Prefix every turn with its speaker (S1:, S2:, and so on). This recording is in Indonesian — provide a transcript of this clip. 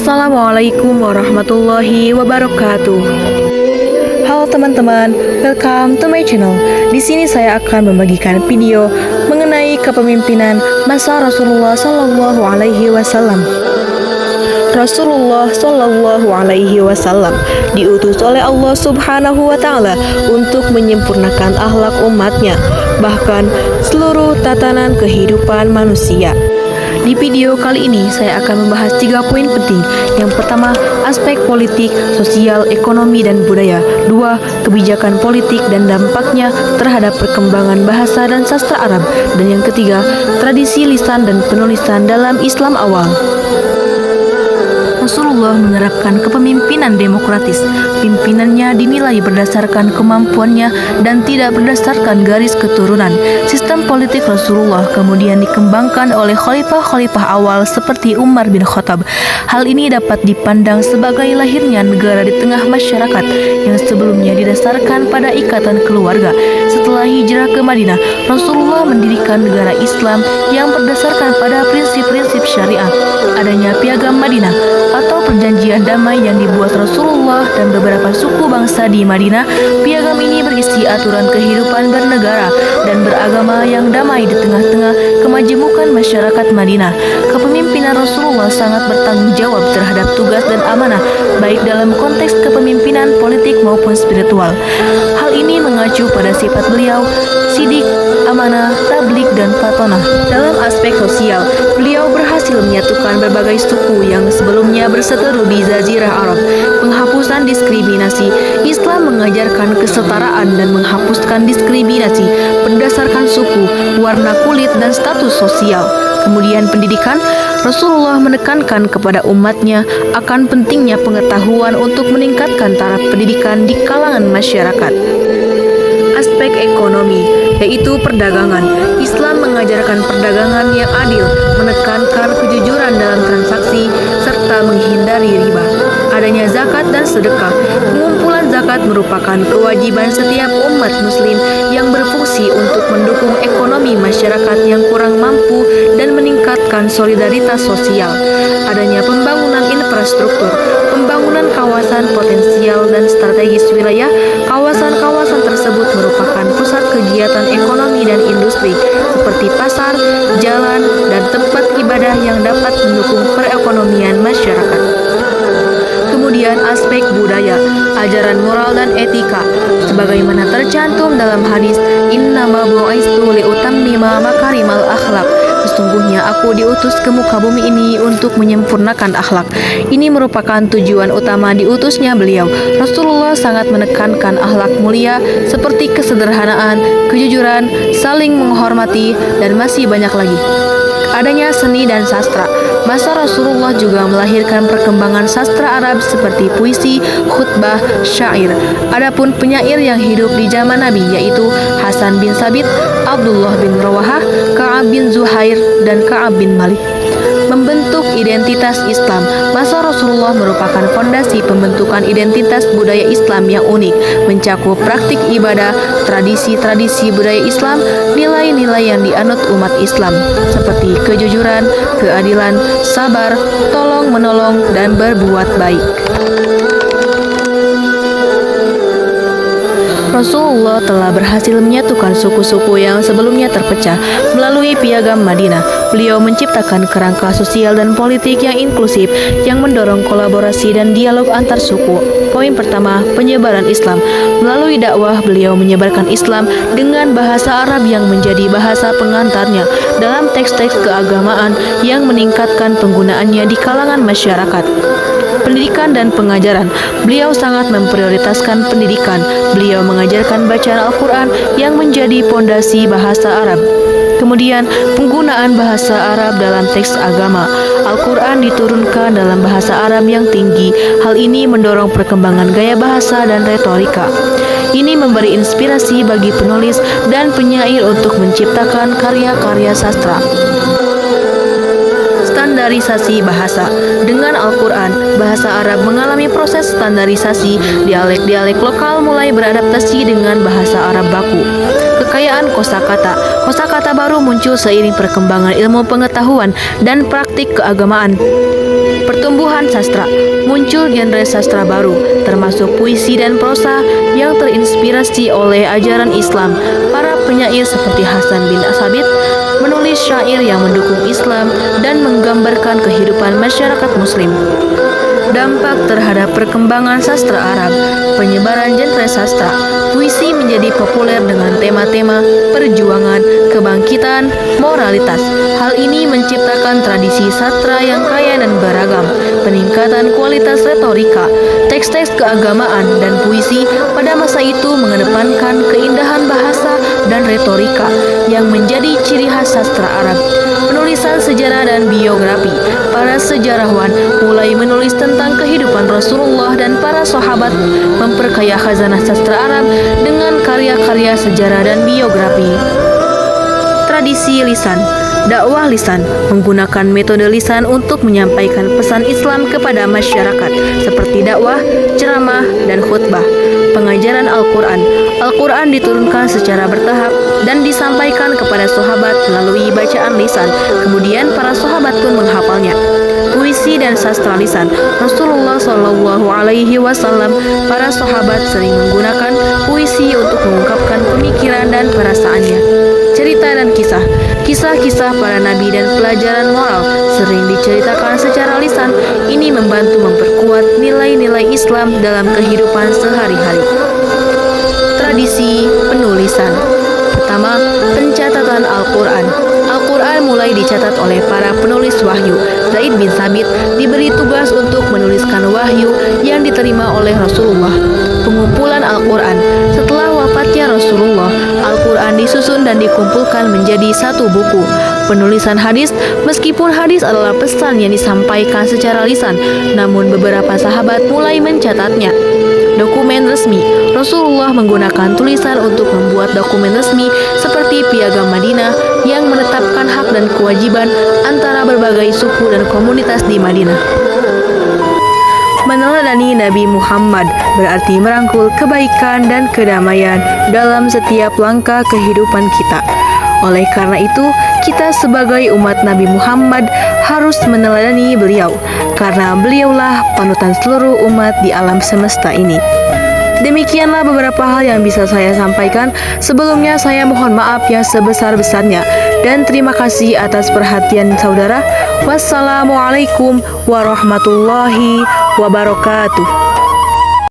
S1: Assalamualaikum warahmatullahi wabarakatuh. Halo teman-teman, welcome to my channel. Di sini saya akan membagikan video mengenai kepemimpinan masa Rasulullah Shallallahu Alaihi Wasallam. Rasulullah Shallallahu Alaihi Wasallam diutus oleh Allah Subhanahu Wa Taala untuk menyempurnakan akhlak umatnya, bahkan seluruh tatanan kehidupan manusia. Di video kali ini saya akan membahas 3 poin penting. Yang pertama, aspek politik, sosial, ekonomi, dan budaya. 2, kebijakan politik dan dampaknya terhadap perkembangan bahasa dan sastra Arab. Dan yang ketiga, tradisi lisan dan penulisan dalam Islam awal. Rasulullah menerapkan kepemimpinan demokratis. Pimpinannya dinilai berdasarkan kemampuannya dan tidak berdasarkan garis keturunan. Sistem politik Rasulullah kemudian dikembangkan oleh khalifah-khalifah awal seperti Umar bin Khattab. Hal ini dapat dipandang sebagai lahirnya negara di tengah masyarakat yang sebelumnya didasarkan pada ikatan keluarga. Setelah hijrah ke Madinah, Rasulullah mendirikan negara Islam yang berdasarkan pada prinsip-prinsip syariah. Adanya Piagam Madinah atau perjanjian damai yang dibuat Rasulullah dan beberapa suku bangsa di Madinah. Piagam ini berisi aturan kehidupan bernegara dan beragama yang damai di tengah-tengah kemajemukan masyarakat Madinah. Kepemimpinan Rasulullah sangat bertanggung jawab terhadap tugas dan amanah, baik dalam konteks kepemimpinan politik maupun spiritual. Hal ini mengacu pada sifat beliau, sidik, amanah, tablik, dan fatonah. Dalam aspek sosial, beliau berhasil menyatukan berbagai suku yang sebelumnya berseteru di Jazirah Arab. Penghapusan diskriminasi, Islam mengajarkan kesetaraan dan menghapuskan diskriminasi berdasarkan suku, warna kulit, dan status sosial. Kemudian pendidikan, Rasulullah menekankan kepada umatnya akan pentingnya pengetahuan untuk meningkatkan taraf pendidikan di kalangan masyarakat. Aspek ekonomi, yaitu perdagangan. Islam mengajarkan perdagangan yang adil, menekankan kejujuran dalam transaksi, serta menghindari riba. Adanya zakat dan sedekah. Pengumpulan zakat merupakan kewajiban setiap umat muslim yang berfungsi untuk mendukung ekonomi masyarakat yang kurang mampu dan meningkatkan solidaritas sosial. Adanya pembangunan infrastruktur, pembangunan kawasan potensial dan strategis wilayah. Kawasan-kawasan tersebut merupakan pusat kegiatan ekonomi dan industri seperti pasar, jalan, dan tempat ibadah yang dapat mendukung perekonomian masyarakat. Kemudian aspek budaya, ajaran moral dan etika, sebagaimana tercantum dalam hadis innama bu'istu liutammima makarimal akhlak. Sesungguhnya aku diutus ke muka bumi ini untuk menyempurnakan akhlak. Ini merupakan tujuan utama diutusnya beliau. Rasulullah sangat menekankan akhlak mulia seperti kesederhanaan, kejujuran, saling menghormati, dan masih banyak lagi. Adanya seni dan sastra. Masa Rasulullah juga melahirkan perkembangan sastra Arab seperti puisi, khutbah, syair. Adapun penyair yang hidup di zaman Nabi yaitu Hasan bin Sabit, Abdullah bin Rawahah, Ka'ab bin Zuhair, dan Ka'ab bin Malik. Membentuk identitas Islam. Masa Rasulullah merupakan fondasi pembentukan identitas budaya Islam yang unik, mencakup praktik ibadah, tradisi-tradisi budaya Islam, nilai-nilai yang dianut umat Islam, seperti kejujuran, keadilan, sabar, tolong-menolong, dan berbuat baik. Rasulullah telah berhasil menyatukan suku-suku yang sebelumnya terpecah melalui Piagam Madinah. Beliau menciptakan kerangka sosial dan politik yang inklusif yang mendorong kolaborasi dan dialog antar suku. Poin pertama, penyebaran Islam. Melalui dakwah, beliau menyebarkan Islam dengan bahasa Arab yang menjadi bahasa pengantarnya dalam teks-teks keagamaan yang meningkatkan penggunaannya di kalangan masyarakat. Pendidikan dan pengajaran. Beliau sangat memprioritaskan pendidikan. Beliau mengajarkan bacaan Al-Quran yang menjadi pondasi bahasa Arab. Kemudian, penggunaan bahasa Arab dalam teks agama. Al-Quran diturunkan dalam bahasa Arab yang tinggi. Hal ini mendorong perkembangan gaya bahasa dan retorika. Ini memberi inspirasi bagi penulis dan penyair untuk menciptakan karya-karya sastra. Standarisasi bahasa. Dengan Al-Quran, bahasa Arab mengalami proses standarisasi. Dialek-dialek lokal mulai beradaptasi dengan bahasa Arab baku. Kekayaan kosakata. Kosakata baru muncul seiring perkembangan ilmu pengetahuan dan praktik keagamaan. Pertumbuhan perkembangan sastra. Muncul genre sastra baru, termasuk puisi dan prosa yang terinspirasi oleh ajaran Islam. Para penyair seperti Hasan bin Sabit menulis syair yang mendukung Islam dan menggambarkan kehidupan masyarakat Muslim. Dampak terhadap perkembangan sastra Arab. Penyebaran genre sastra. Puisi menjadi populer dengan tema-tema perjuangan, kebangkitan, moralitas. Hal ini menciptakan tradisi sastra yang kaya dan beragam. Peningkatan kualitas retorika, teks-teks keagamaan dan puisi pada masa itu mengedepankan keindahan bahasa dan retorika yang menjadi ciri khas sastra Arab. Penulisan sejarah dan biografi. Para sejarawan mulai menulis tentang kehidupan Rasulullah dan para sahabat, memperkaya khazanah sastra Arab dengan karya-karya sejarah dan biografi. Tradisi lisan. Dakwah lisan menggunakan metode lisan untuk menyampaikan pesan Islam kepada masyarakat seperti dakwah, ceramah, dan khutbah. Pengajaran Al-Quran. Al-Quran diturunkan secara bertahap dan disampaikan kepada sahabat melalui bacaan lisan. Kemudian para sahabat pun menghafalnya. Puisi dan sastra lisan. Rasulullah Shallallahu Alaihi Wasallam, para sahabat sering menggunakan puisi untuk mengungkapkan pemikiran dan perasaannya. Cerita dan kisah. Kisah-kisah para nabi dan pelajaran moral sering diceritakan secara lisan. Ini membantu memperkuat nilai-nilai Islam dalam kehidupan sehari-hari. Tradisi penulisan. Pertama, pencatatan Al-Quran. Al-Quran mulai dicatat oleh para penulis wahyu. Zaid bin Sabit diberi tugas untuk menuliskan wahyu yang diterima oleh Rasulullah. Pengumpulan Al-Quran. Setelah wafatnya Rasulullah, Al-Quran disusun dan dikumpulkan menjadi satu buku. Penulisan hadis. Meskipun hadis adalah pesan yang disampaikan secara lisan, namun beberapa sahabat mulai mencatatnya. Dokumen resmi. Rasulullah menggunakan tulisan untuk membuat dokumen resmi seperti Piagam Madinah yang menetapkan hak dan kewajiban antara berbagai suku dan komunitas di Madinah. Meneladani Nabi Muhammad berarti merangkul kebaikan dan kedamaian dalam setiap langkah kehidupan kita. Oleh karena itu, kita sebagai umat Nabi Muhammad harus meneladani beliau, karena beliaulah panutan seluruh umat di alam semesta ini. Demikianlah beberapa hal yang bisa saya sampaikan. Sebelumnya saya mohon maaf yang sebesar-besarnya dan terima kasih atas perhatian saudara. Wassalamualaikum warahmatullahi wabarakatuh.